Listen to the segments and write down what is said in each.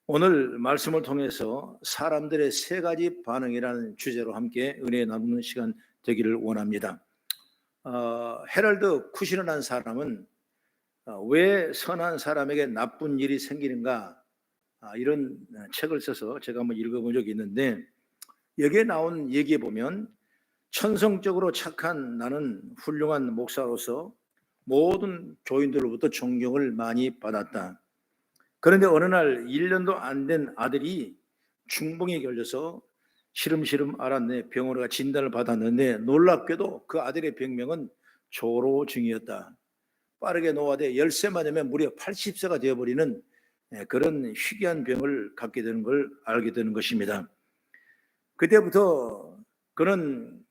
오늘 말씀을 통해서 사람들의 세 가지 반응이라는 주제로 함께 은혜 나누는 시간 되기를 원합니다. 헤럴드 쿠시너라는 사람은 왜 선한 사람에게 나쁜 일이 생기는가, 이런 책을 써서 제가 한번 읽어본 적이 있는데, 여기에 나온 얘기에 보면 천성적으로 착한 나는 훌륭한 목사로서 모든 교인들로부터 존경을 많이 받았다. 그런데 어느 날 1년도 안 된 아들이 중풍에 걸려서 시름시름 앓았네. 병원에 가 진단을 받았는데 놀랍게도 그 아들의 병명은 조로증이었다. 빠르게 노화돼 10세만 되면 무려 80세가 되어버리는 그런 희귀한 병을 갖게 되는 걸 알게 되는 것입니다. 그때부터 그는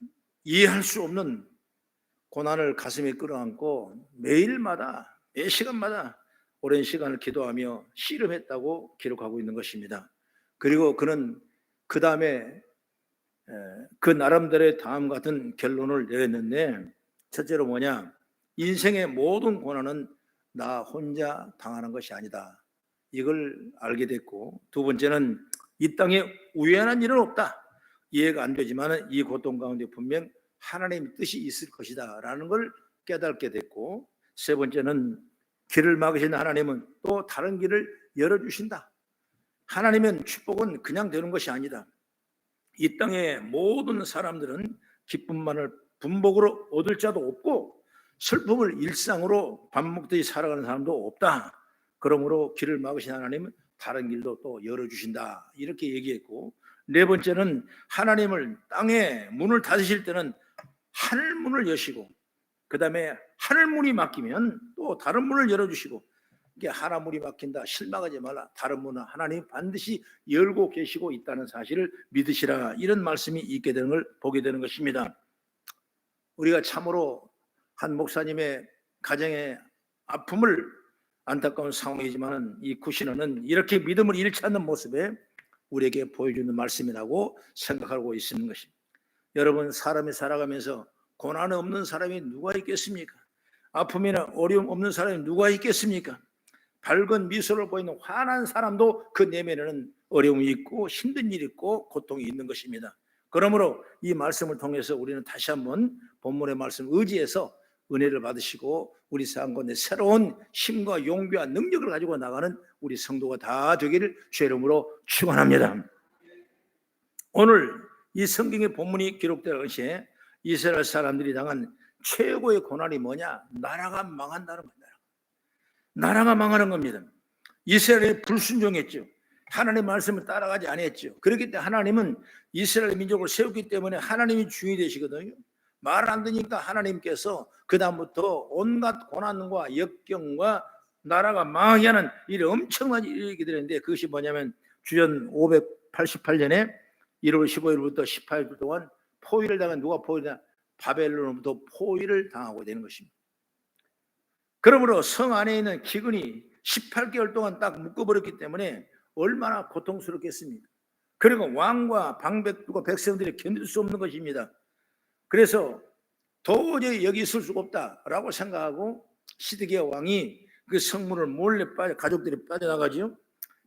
이해할 수 없는 고난을 가슴에 끌어안고 매일마다 매 시간마다 오랜 시간을 기도하며 씨름했다고 기록하고 있는 것입니다. 그리고 그는 그 다음에 그 나름대로의 다음 같은 결론을 내렸는데, 첫째로 뭐냐, 인생의 모든 고난은 나 혼자 당하는 것이 아니다, 이걸 알게 됐고, 두 번째는 이 땅에 우연한 일은 없다, 이해가 안 되지만 이 고통 가운데 분명 하나님의 뜻이 있을 것이다 라는 걸 깨닫게 됐고, 세 번째는 길을 막으신 하나님은 또 다른 길을 열어주신다. 하나님은 축복은 그냥 되는 것이 아니다. 이 땅의 모든 사람들은 기쁨만을 분복으로 얻을 자도 없고 슬픔을 일상으로 밥 먹듯이 살아가는 사람도 없다. 그러므로 길을 막으신 하나님은 다른 길도 또 열어주신다, 이렇게 얘기했고, 네 번째는 하나님을 땅에 문을 닫으실 때는 하늘 문을 여시고, 그 다음에 하늘 문이 막히면 또 다른 문을 열어주시고, 이게 하나 문이 막힌다, 실망하지 말라, 다른 문은 하나님 반드시 열고 계시고 있다는 사실을 믿으시라, 이런 말씀이 있게 되는 걸 보게 되는 것입니다. 우리가 참으로 한 목사님의 가정의 아픔을, 안타까운 상황이지만 이 쿠시너는 이렇게 믿음을 잃지 않는 모습에 우리에게 보여주는 말씀이라고 생각하고 있는 것입니다. 여러분, 사람이 살아가면서 고난 없는 사람이 누가 있겠습니까? 아픔이나 어려움 없는 사람이 누가 있겠습니까? 밝은 미소를 보이는 환한 사람도 그 내면에는 어려움이 있고 힘든 일이 있고 고통이 있는 것입니다. 그러므로 이 말씀을 통해서 우리는 다시 한번 본문의 말씀 의지해서 은혜를 받으시고 우리 삶 가운데 새로운 힘과 용기와 능력을 가지고 나가는 우리 성도가 다 되기를 주의 이름으로 축원합니다. 오늘 이 성경의 본문이 기록될 것이 이스라엘 사람들이 당한 최고의 고난이 뭐냐? 나라가 망한다는 겁니다. 나라가 망하는 겁니다. 이스라엘이 불순종했죠. 하나님의 말씀을 따라가지 않았죠. 그렇기 때문에 하나님은 이스라엘 민족을 세웠기 때문에 하나님이 주인이 되시거든요. 말 안 듣니까 하나님께서 그 다음부터 온갖 고난과 역경과 나라가 망하게 하는 일이 엄청난 일이 되는데, 그것이 뭐냐면 주전 588년에 1월 15일부터 18일 동안 포위를 당한, 누가 포위를? 바벨론으로부터 포위를 당하고 되는 것입니다. 그러므로 성 안에 있는 기근이 18개월 동안 딱 묶어버렸기 때문에 얼마나 고통스럽겠습니까? 그리고 왕과 방백들과 백성들이 견딜 수 없는 것입니다. 그래서 도저히 여기 있을 수가 없다라고 생각하고 시드기야 왕이 그 성문을 몰래 가족들이 빠져나가죠.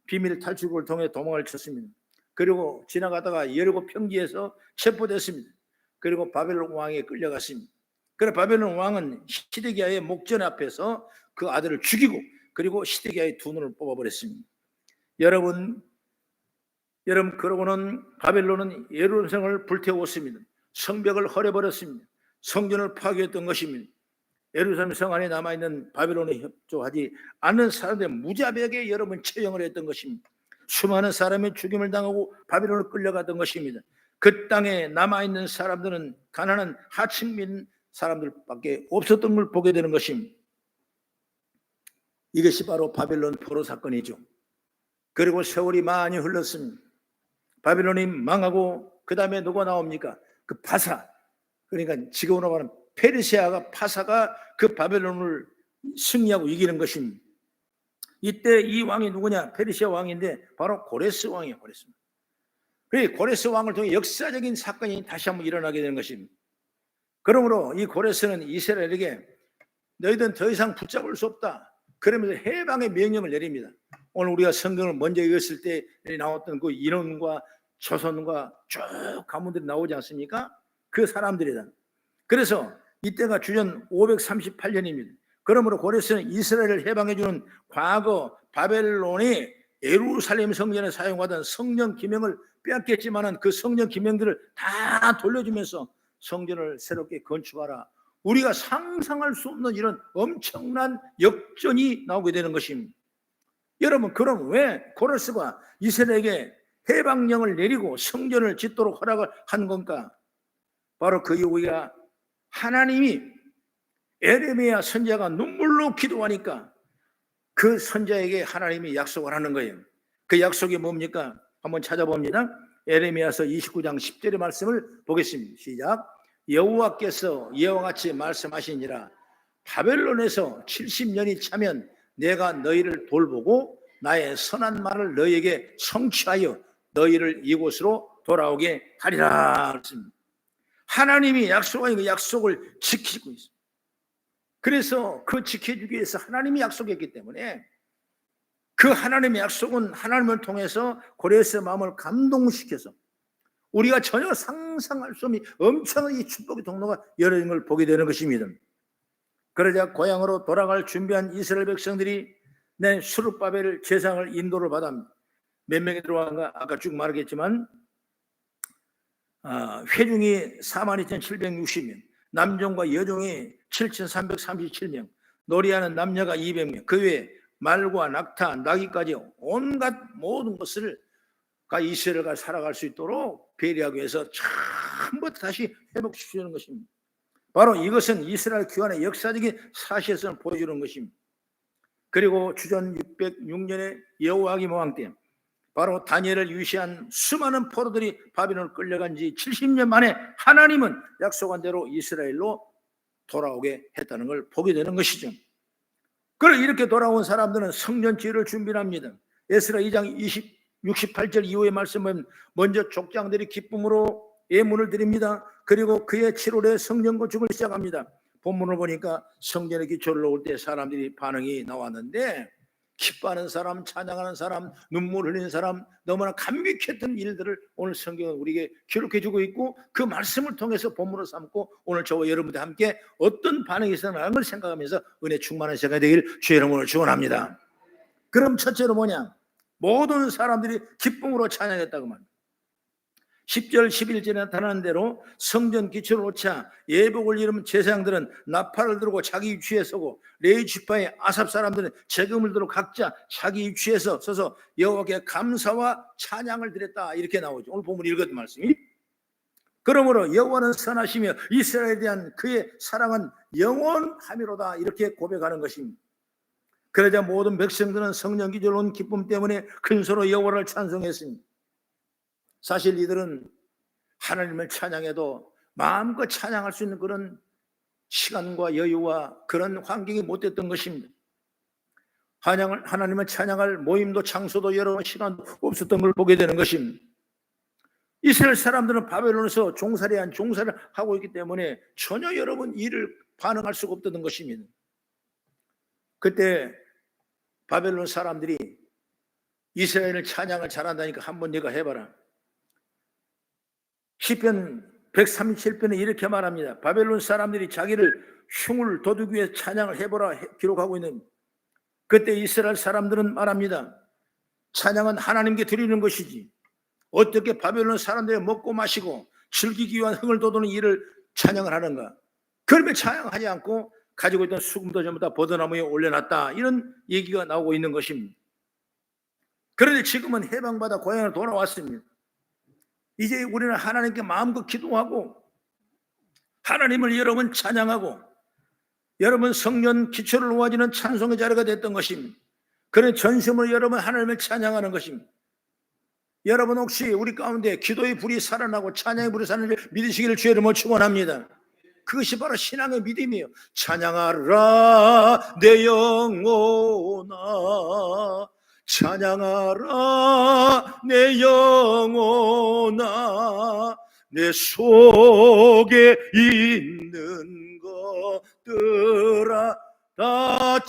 비밀 탈출구를 통해 도망을 쳤습니다. 그리고 지나가다가 여리고 평지에서 체포됐습니다. 그리고 바벨론 왕에 끌려갔습니다. 그래 바벨론 왕은 시드기야의 목전 앞에서 그 아들을 죽이고, 그리고 시드기야의 두 눈을 뽑아버렸습니다. 여러분, 그러고는 바벨론은 예루살렘을 불태웠습니다. 성벽을 헐어버렸습니다. 성전을 파괴했던 것입니다. 예루살렘 성 안에 남아있는 바벨론에 협조하지 않는 사람들 무자비하게 여러분 처형을 했던 것입니다. 수많은 사람이 죽임을 당하고 바벨론을 끌려갔던 것입니다. 그 땅에 남아있는 사람들은 가난한 하층민 사람들밖에 없었던 걸 보게 되는 것입니다. 이것이 바로 바벨론 포로 사건이죠. 그리고 세월이 많이 흘렀습니다. 바벨론이 망하고 그 다음에 누가 나옵니까? 그 파사, 그러니까 지금으로 말하면 페르시아가, 파사가 그 바벨론을 승리하고 이기는 것입니다. 이때 이 왕이 누구냐? 페르시아 왕인데 바로 고레스 왕이에요. 고레스. 그래서 고레스 왕을 통해 역사적인 사건이 다시 한번 일어나게 되는 것입니다. 그러므로 이 고레스는 이스라엘에게 너희들은 더 이상 붙잡을 수 없다, 그러면서 해방의 명령을 내립니다. 오늘 우리가 성경을 먼저 읽었을 때 나왔던 그 인원과 조선과 쭉 가문들이 나오지 않습니까? 그 사람들이다. 그래서 이때가 주전 538년입니다. 그러므로 고레스는 이스라엘을 해방해주는 과거 바벨론이 예루살렘 성전에 사용하던 성전 기명을 빼앗겼지만은 그 성전 기명들을 다 돌려주면서 성전을 새롭게 건축하라. 우리가 상상할 수 없는 이런 엄청난 역전이 나오게 되는 것입니다. 여러분, 그럼 왜 고레스가 이스라엘에게 해방령을 내리고 성전을 짓도록 허락을 한 건가? 바로 그 이유가 하나님이 에레미야 선지자가 눈물로 기도하니까 그 선지자에게 하나님이 약속을 하는 거예요. 그 약속이 뭡니까? 한번 찾아봅니다. 에레미야서 29장 10절의 말씀을 보겠습니다. 시작. 여호와께서 이와 같이 말씀하시니라. 바벨론에서 70년이 차면 내가 너희를 돌보고 나의 선한 말을 너희에게 성취하여 너희를 이곳으로 돌아오게 하리라. 하나님이 약속한 그 약속을 지키고 있습니다. 그래서 그 지켜주기 위해서 하나님이 약속했기 때문에 그 하나님의 약속은 하나님을 통해서 고레스의 마음을 감동시켜서 우리가 전혀 상상할 수 없는 엄청난 이 축복의 통로가 열어진 걸 보게 되는 것입니다. 그러자 고향으로 돌아갈 준비한 이스라엘 백성들이 내 수르바벨 제상을 인도를 받아 몇 명이 들어간가 아까 쭉 말하겠지만 회중이 42,760명, 남종과 여종이 7,337명, 놀이하는 남녀가 200명, 그 외에 말과 낙타, 나귀까지 온갖 모든 것을 이스라엘과 살아갈 수 있도록 배려하기 위해서 처음부터 다시 회복시키는 것입니다. 바로 이것은 이스라엘 귀환의 역사적인 사실성을 보여주는 것입니다. 그리고 주전 606년에 여호야김 왕 때 바로 다니엘을 유시한 수많은 포로들이 바벨론을 끌려간 지 70년 만에 하나님은 약속한 대로 이스라엘로 돌아오게 했다는 걸 보게 되는 것이죠. 그래 이렇게 돌아온 사람들은 성전 지을 준비합니다. 에스라 2장 68절 이후의 말씀은 먼저 족장들이 기쁨으로 예문을 드립니다. 그리고 그의 7월에 성전 건축을 시작합니다. 본문을 보니까 성전의 기초를 놓을 때 사람들이 반응이 나왔는데 기뻐하는 사람, 찬양하는 사람, 눈물 흘리는 사람, 너무나 감격했던 일들을 오늘 성경은 우리에게 기록해 주고 있고 그 말씀을 통해서 본문으로 삼고 오늘 저와 여러분들 함께 어떤 반응이 있었나라는 걸 생각하면서 은혜 충만한 시간이 되길 주의 이름으로 축원합니다. 그럼 첫째로 뭐냐? 모든 사람들이 기쁨으로 찬양했다고 말합니다. 10절 11절에 나타나는 대로 성전 기초를 놓자 예복을 이루는 제사장들은 나팔을 들고 자기 위치에 서고 레위 지파의 아삽 사람들은 재금을 들고 각자 자기 위치에 서서 여호와께 감사와 찬양을 드렸다 이렇게 나오죠. 오늘 본문 읽었던 말씀이. 그러므로 여호와는 선하시며 이스라엘에 대한 그의 사랑은 영원하미로다 이렇게 고백하는 것입니다. 그러자 모든 백성들은 성전 기초를 온 기쁨 때문에 큰소리로 여호와를 찬송했습니다. 사실 이들은 하나님을 찬양해도 마음껏 찬양할 수 있는 그런 시간과 여유와 그런 환경이 못 됐던 것입니다. 하나님을 찬양할 모임도 장소도 여러 시간도 없었던 걸 보게 되는 것입니다. 이스라엘 사람들은 바벨론에서 종살이를 하고 있기 때문에 전혀 여러분 일을 반응할 수가 없던 것입니다. 그때 바벨론 사람들이 이스라엘을 찬양을 잘한다니까 한번 네가 해봐라. 시편 137편에 이렇게 말합니다. 바벨론 사람들이 자기를 흉을 도두기 위해 찬양을 해보라 기록하고 있는 그때 이스라엘 사람들은 말합니다. 찬양은 하나님께 드리는 것이지 어떻게 바벨론 사람들이 먹고 마시고 즐기기 위한 흥을 돋우는 일을 찬양을 하는가? 그러면 찬양하지 않고 가지고 있던 수금도 전부 다 버드나무에 올려놨다 이런 얘기가 나오고 있는 것입니다. 그런데 지금은 해방받아 고향으로 돌아왔습니다. 이제 우리는 하나님께 마음껏 기도하고 하나님을 여러분 찬양하고 여러분 성전 기초를 놓아지는 찬송의 자리가 됐던 것입니다. 그런 전심으로 여러분 하나님을 찬양하는 것입니다. 여러분 혹시 우리 가운데 기도의 불이 살아나고 찬양의 불이 살아나는 믿으시기를 주의 이름으로 축원합니다. 그것이 바로 신앙의 믿음이에요. 찬양하라 내 영혼아 찬양하라 내 영혼아 내 속에 있는 것들아 다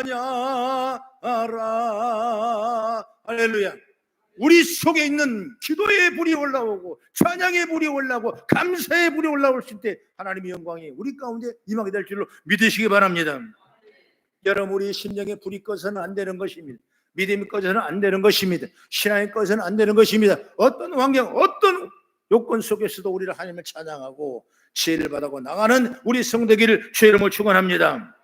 찬양하라 할렐루야. 우리 속에 있는 기도의 불이 올라오고 찬양의 불이 올라오고 감사의 불이 올라올 때 하나님의 영광이 우리 가운데 임하게 될 줄로 믿으시기 바랍니다. 여러분, 우리 심령에 불이 꺼서는 안 되는 것입니다. 믿음이 꺼서는 안 되는 것입니다. 신앙이 꺼서는 안 되는 것입니다. 어떤 환경, 어떤 요건 속에서도 우리를 하나님을 찬양하고 지혜를 받아고 나가는 우리 성도기를 주의 이름으로 축원합니다.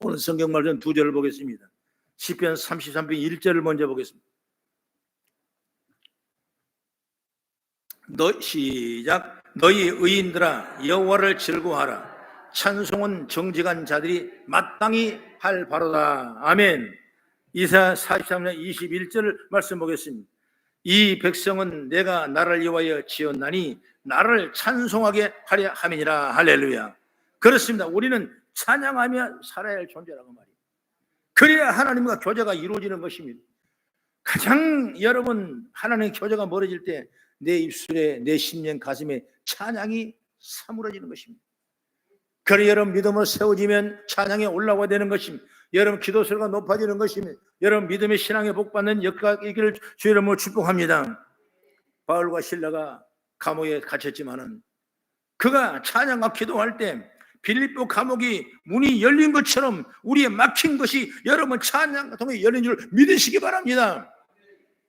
오늘 성경 말씀 두 절을 보겠습니다. 시편 33편 1절을 먼저 보겠습니다. 시작. 너희 의인들아 여호와를 즐거워하라. 찬송은 정직한 자들이 마땅히 할 바로다. 아멘. 이사야 43장 21절 말씀 보겠습니다. 이 백성은 내가 나를 위하여 지었나니 나를 찬송하게 하려 함이니라. 할렐루야. 그렇습니다. 우리는 찬양하며 살아야 할 존재라고 말이에요. 그래야 하나님과 교제가 이루어지는 것입니다. 가장 여러분 하나님의 교제가 멀어질 때 내 입술에, 내 심령 가슴에 찬양이 사무러지는 것입니다. 그래 여러분 믿음으로 세워지면 찬양이 올라가야 되는 것입니다. 여러분 기도 소리가 높아지는 것입니다. 여러분 믿음의 신앙에 복받는 역사이기를 주의 이름으로 축복합니다. 바울과 실라가 감옥에 갇혔지만은 그가 찬양과 기도할 때 빌립보 감옥이 문이 열린 것처럼 우리의 막힌 것이 여러분 찬양과 통해 열린 줄 믿으시기 바랍니다.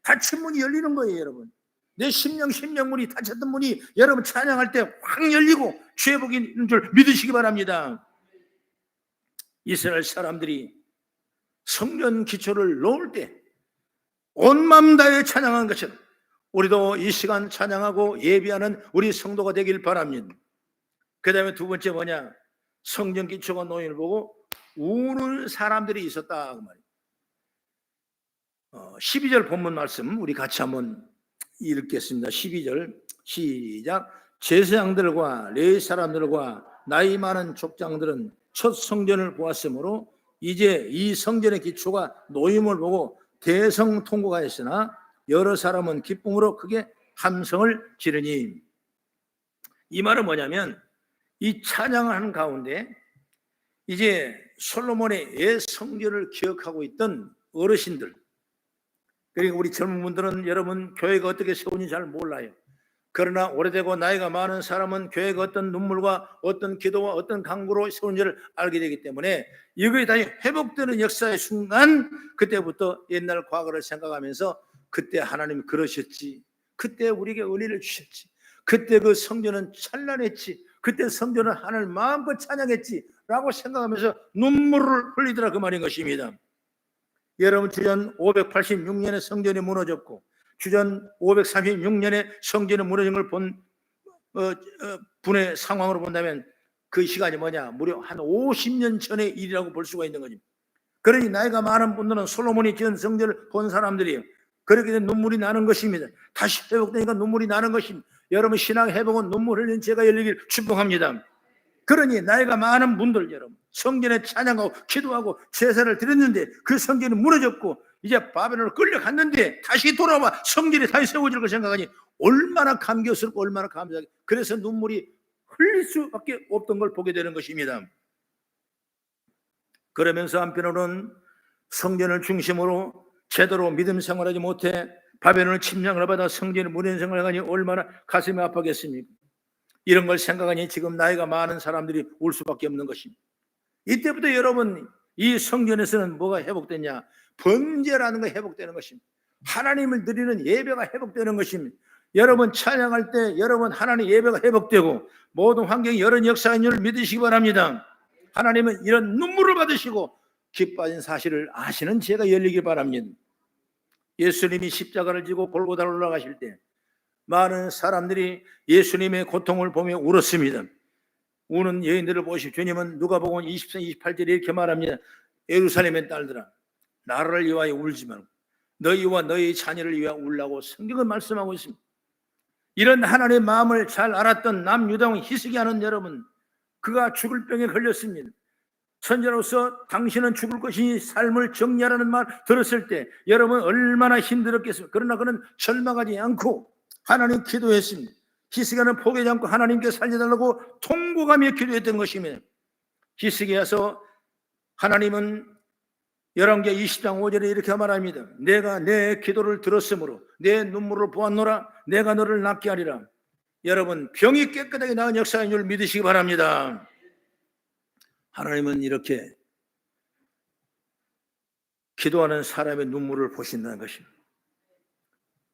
닫힌 문이 열리는 거예요. 여러분 내 심령문이 닫혔던 문이 여러분 찬양할 때 확 열리고 주의 복이 있는 줄 믿으시기 바랍니다. 이스라엘 사람들이 성전 기초를 놓을 때 온 마음 다해 찬양한 것처럼 우리도 이 시간 찬양하고 예비하는 우리 성도가 되길 바랍니다. 그 다음에 두 번째 뭐냐, 성전 기초가 놓임을 보고 우는 사람들이 있었다 그 말이에요. 12절 본문 말씀 우리 같이 한번 읽겠습니다. 12절 시작. 제사장들과 레위 사람들과 나이 많은 족장들은 첫 성전을 보았으므로 이제 이 성전의 기초가 놓임을 보고 대성통곡하였으나 여러 사람은 기쁨으로 크게 함성을 지르니. 이 말은 뭐냐면 이 찬양을 하는 가운데 이제 솔로몬의 옛 성전을 기억하고 있던 어르신들, 그리고 우리 젊은 분들은 여러분 교회가 어떻게 세우는지 잘 몰라요. 그러나 오래되고 나이가 많은 사람은 교회가 어떤 눈물과 어떤 기도와 어떤 간구로 세우는지를 알게 되기 때문에 이것이 다시 회복되는 역사의 순간, 그때부터 옛날 과거를 생각하면서 그때 하나님이 그러셨지, 그때 우리에게 은혜를 주셨지, 그때 그 성전은 찬란했지, 그때 성전은 하나님을 마음껏 찬양했지 라고 생각하면서 눈물을 흘리더라 그 말인 것입니다. 여러분 주전 586년에 성전이 무너졌고 주전 536년에 성전이 무너진 걸 본 분의 상황으로 본다면 그 시간이 뭐냐, 무려 한 50년 전의 일이라고 볼 수가 있는 거죠. 그러니 나이가 많은 분들은 솔로몬이 지은 성전을 본 사람들이에요. 그렇게 되면 눈물이 나는 것입니다. 다시 회복되니까 눈물이 나는 것입니다. 여러분 신앙 회복은 눈물 흘리는 제가 열리길 축복합니다. 그러니 나이가 많은 분들, 여러분 성전에 찬양하고 기도하고 제사를 드렸는데 그 성전이 무너졌고 이제 바벨론으로 끌려갔는데 다시 돌아와 성전이 다시 세워질 걸 생각하니 얼마나 감격스럽고 얼마나 감사하게, 그래서 눈물이 흘릴 수밖에 없던 걸 보게 되는 것입니다. 그러면서 한편으로는 성전을 중심으로 제대로 믿음 생활하지 못해 바벨론을 침략을 받아 성전이 무너진 생활을 하니 얼마나 가슴이 아프겠습니까? 이런 걸 생각하니 지금 나이가 많은 사람들이 울 수밖에 없는 것입니다. 이때부터 여러분 이 성전에서는 뭐가 회복되냐, 번제라는 거 회복되는 것입니다. 하나님을 드리는 예배가 회복되는 것입니다. 여러분 찬양할 때 여러분 하나님 예배가 회복되고 모든 환경이 여러 역사인 줄 믿으시기 바랍니다. 하나님은 이런 눈물을 받으시고 기뻐하신 사실을 아시는 제가 열리기 바랍니다. 예수님이 십자가를 지고 골고다로 올라가실 때 많은 사람들이 예수님의 고통을 보며 울었습니다. 우는 여인들을 보시오. 주님은 누가복음 20장 28절에 이렇게 말합니다. 예루살렘의 딸들아 나를 위하여 울지 말고 너희와 너희 자녀를 위하여 울라고 성경은 말씀하고 있습니다. 이런 하나님의 마음을 잘 알았던 남유다왕 히스기야는 여러분 그가 죽을 병에 걸렸습니다. 선지자로서 당신은 죽을 것이니 삶을 정리하라는 말 들었을 때 여러분 얼마나 힘들었겠습니까? 그러나 그는 절망하지 않고 하나님 기도했습니다. 히스기야는 포기하지 않고 하나님께 살려달라고 통곡하며 기도했던 것입니다. 히스기야서 하나님은 열왕기하 20장 5절에 이렇게 말합니다. 내가 내 기도를 들었으므로 내 눈물을 보았노라. 내가 너를 낫게 하리라. 여러분, 병이 깨끗하게 나은 역사인 줄 믿으시기 바랍니다. 하나님은 이렇게 기도하는 사람의 눈물을 보신다는 것입니다.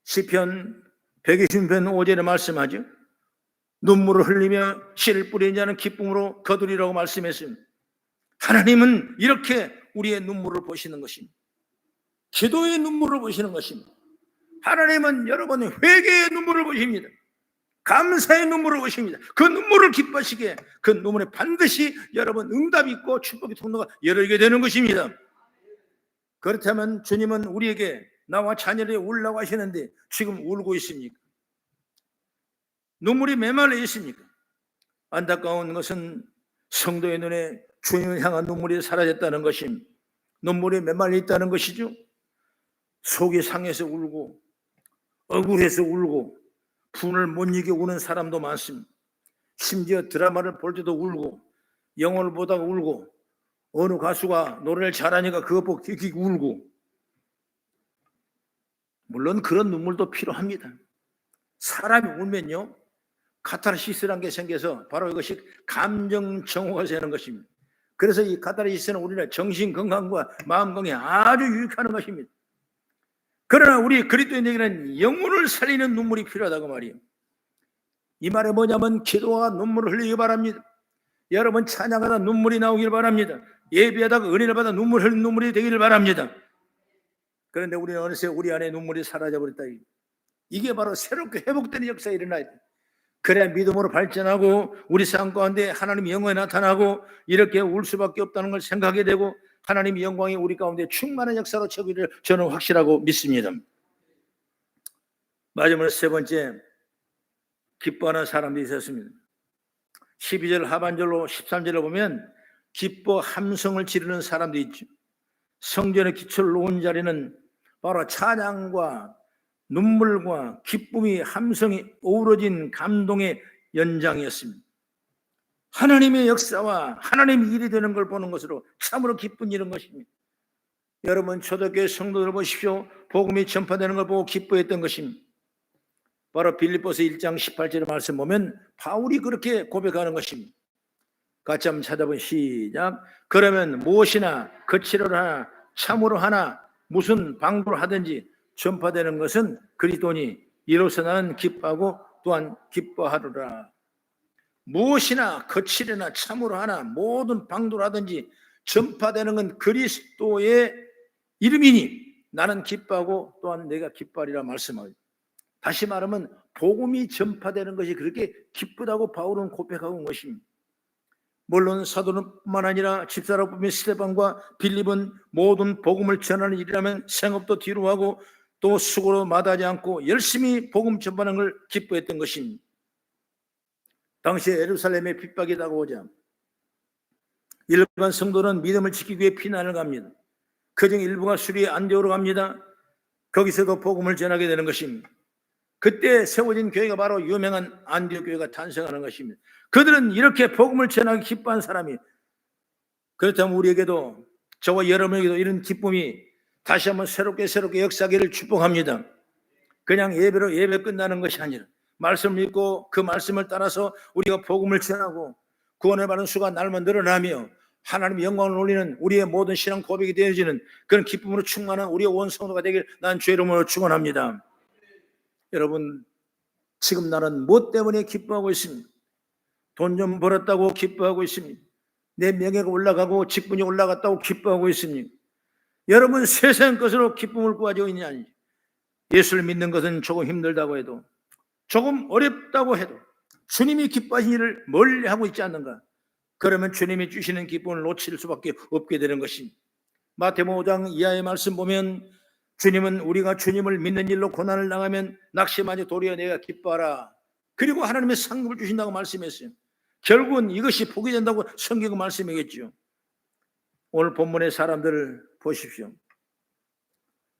시편 120편 5절에 말씀하죠. 눈물을 흘리며 씨를 뿌리는 자는 기쁨으로 거두리라고 말씀했습니다. 하나님은 이렇게 우리의 눈물을 보시는 것입니다. 기도의 눈물을 보시는 것입니다. 하나님은 여러분의 회개의 눈물을 보십니다. 감사의 눈물을 보십니다. 그 눈물을 기뻐하시게 그 눈물에 반드시 여러분 응답이 있고 축복의 통로가 열리게 되는 것입니다. 그렇다면 주님은 우리에게 나와 자녀를 울라고 하시는데 지금 울고 있습니까? 눈물이 메말라 있습니까? 안타까운 것은 성도의 눈에 주님을 향한 눈물이 사라졌다는 것입니다. 눈물이 메말라 있다는 것이죠. 속이 상해서 울고 억울해서 울고 분을 못 이겨 우는 사람도 많습니다. 심지어 드라마를 볼 때도 울고 영화를 보다가 울고 어느 가수가 노래를 잘하니까 그것 보고 킥킥 울고. 물론 그런 눈물도 필요합니다. 사람이 울면요 카타르시스라는 게 생겨서 바로 이것이 감정 정화가 되는 것입니다. 그래서 이 카타르시스는 우리나라 정신 건강과 마음 건강에 아주 유익하는 것입니다. 그러나 우리 그리스도인에게는 영혼을 살리는 눈물이 필요하다고 말이에요. 이 말이 뭐냐면 기도와 눈물을 흘리기 바랍니다. 여러분 찬양하다 눈물이 나오길 바랍니다. 예배하다가 은혜를 받아 눈물 흘리는 눈물이 되기를 바랍니다. 그런데 우리는 어느새 우리 안에 눈물이 사라져버렸다. 이게 바로 새롭게 회복되는 역사가 일어나야 돼. 그래야 믿음으로 발전하고 우리 삶 가운데 하나님의 영광이 나타나고 이렇게 울 수밖에 없다는 걸 생각하게 되고 하나님의 영광이 우리 가운데 충만한 역사로 채우기를 저는 확실하고 믿습니다. 마지막으로 세 번째, 기뻐하는 사람들이 있었습니다. 12절 하반절로 13절을 보면 기뻐 함성을 지르는 사람들이 있죠. 성전의 기초를 놓은 자리는 바로 찬양과 눈물과 기쁨이 함성이 어우러진 감동의 연장이었습니다. 하나님의 역사와 하나님의 일이 되는 걸 보는 것으로 참으로 기쁜 일인 것입니다. 여러분 초대교회 성도들 보십시오. 복음이 전파되는 걸 보고 기뻐했던 것입니다. 바로 빌립보서 1장 18절의 말씀 보면 바울이 그렇게 고백하는 것입니다. 같이 한번 찾아보면 시작. 그러면 무엇이나 거칠어로 하나 참으로 하나 무슨 방도로 하든지 전파되는 것은 그리스도니 이로써 나는 기뻐하고 또한 기뻐하리라. 무엇이나 거칠으나 참으로 하나 모든 방도로 하든지 전파되는 건 그리스도의 이름이니 나는 기뻐하고 또한 내가 기뻐하리라 말씀하죠. 다시 말하면 복음이 전파되는 것이 그렇게 기쁘다고 바울은 고백하고 온 것입니다. 물론 사도뿐만 아니라 집사라뿐인 스데반과 빌립은 모든 복음을 전하는 일이라면 생업도 뒤로 하고 또 수고로 마다하지 않고 열심히 복음 전파하는 걸 기뻐했던 것입니다. 당시에 예루살렘에 핍박이 다가오자 일반 성도는 믿음을 지키기 위해 피난을 갑니다. 그중 일부가 수리에 안디오로 갑니다. 거기서도 복음을 전하게 되는 것입니다. 그때 세워진 교회가 바로 유명한 안디옥 교회가 탄생하는 것입니다. 그들은 이렇게 복음을 전하기 기뻐한 사람이, 그렇다면 우리에게도 저와 여러분에게도 이런 기쁨이 다시 한번 새롭게 역사하기를 축복합니다. 그냥 예배로 예배 끝나는 것이 아니라 말씀을 읽고 그 말씀을 따라서 우리가 복음을 전하고 구원을 받는 수가 날만 늘어나며 하나님의 영광을 올리는 우리의 모든 신앙 고백이 되어지는 그런 기쁨으로 충만한 우리의 온 성도가 되길 난 주의 이름으로 축원합니다. 여러분 지금 나는 무엇 때문에 기뻐하고 있습니까? 돈 좀 벌었다고 기뻐하고 있습니까? 내 명예가 올라가고 직분이 올라갔다고 기뻐하고 있습니까? 여러분 세상 것으로 기쁨을 구하지 있느냐? 예수를 믿는 것은 조금 힘들다고 해도 조금 어렵다고 해도 주님이 기뻐하신 일을 멀리 하고 있지 않는가? 그러면 주님이 주시는 기쁨을 놓칠 수밖에 없게 되는 것입니다. 마태복음 5장 이하의 말씀 보면 주님은 우리가 주님을 믿는 일로 고난을 당하면 낙심하지 도리어 내가 기뻐하라. 그리고 하나님의 상급을 주신다고 말씀했어요. 결국은 이것이 복이 된다고 성경은 말씀하겠죠. 오늘 본문의 사람들을 보십시오.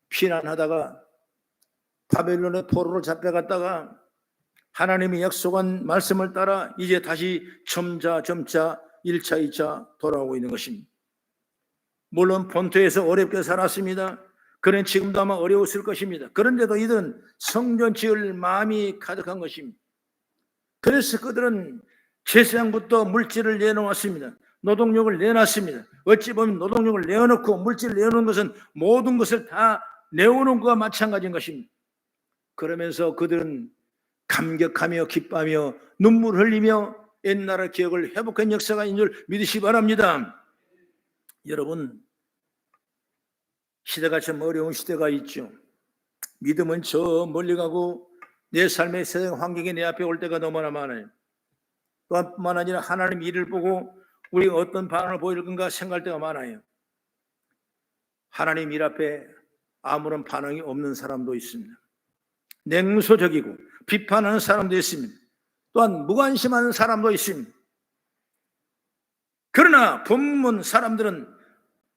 피난하다가 바벨론의 포로로 잡혀갔다가 하나님이 약속한 말씀을 따라 이제 다시 점차 1차 2차 돌아오고 있는 것입니다. 물론 본토에서 어렵게 살았습니다. 그는 지금도 아마 어려웠을 것입니다. 그런데도 이들은 성전 지을 마음이 가득한 것입니다. 그래서 그들은 제사장부터 물질을 내놓았습니다. 노동력을 내놨습니다. 어찌 보면 노동력을 내어놓고 물질을 내어놓은 것은 모든 것을 다 내어놓은 것과 마찬가지인 것입니다. 그러면서 그들은 감격하며 기뻐하며 눈물 흘리며 옛날의 기억을 회복한 역사가 있는 줄 믿으시기 바랍니다. 여러분, 시대가 참 어려운 시대가 있죠. 믿음은 저 멀리 가고 내 삶의 세상 환경이 내 앞에 올 때가 너무나 많아요. 또한 뿐만 아니라 하나님 일을 보고 우리가 어떤 반응을 보일 건가 생각할 때가 많아요. 하나님 일 앞에 아무런 반응이 없는 사람도 있습니다. 냉소적이고 비판하는 사람도 있습니다. 또한 무관심한 사람도 있습니다. 그러나 본문 사람들은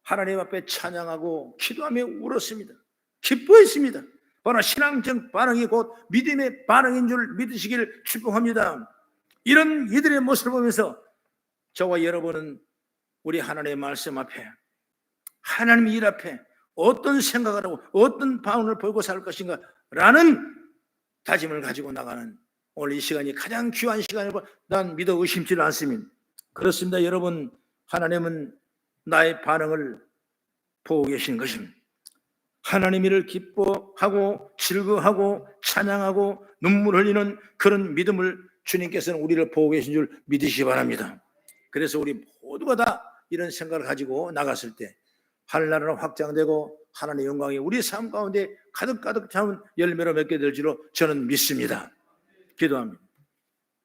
하나님 앞에 찬양하고 기도하며 울었습니다. 기뻐했습니다. 바로 신앙적 반응이 곧 믿음의 반응인 줄 믿으시길 축복합니다. 이런 이들의 모습을 보면서 저와 여러분은 우리 하나님의 말씀 앞에, 하나님 일 앞에 어떤 생각을 하고 어떤 반응을 보이고 살 것인가 라는 다짐을 가지고 나가는 오늘 이 시간이 가장 귀한 시간이고 난 믿어 의심치를 않습니다. 그렇습니다. 여러분, 하나님은 나의 반응을 보고 계신 것입니다. 하나님 일을 기뻐하고 즐거워하고 찬양하고 눈물 흘리는 그런 믿음을 주님께서는 우리를 보고 계신 줄 믿으시기 바랍니다. 그래서 우리 모두가 다 이런 생각을 가지고 나갔을 때 하늘나라는 확장되고 하나님의 영광이 우리 삶 가운데 가득가득 참은 열매로 맺게 될 줄로 저는 믿습니다. 기도합니다.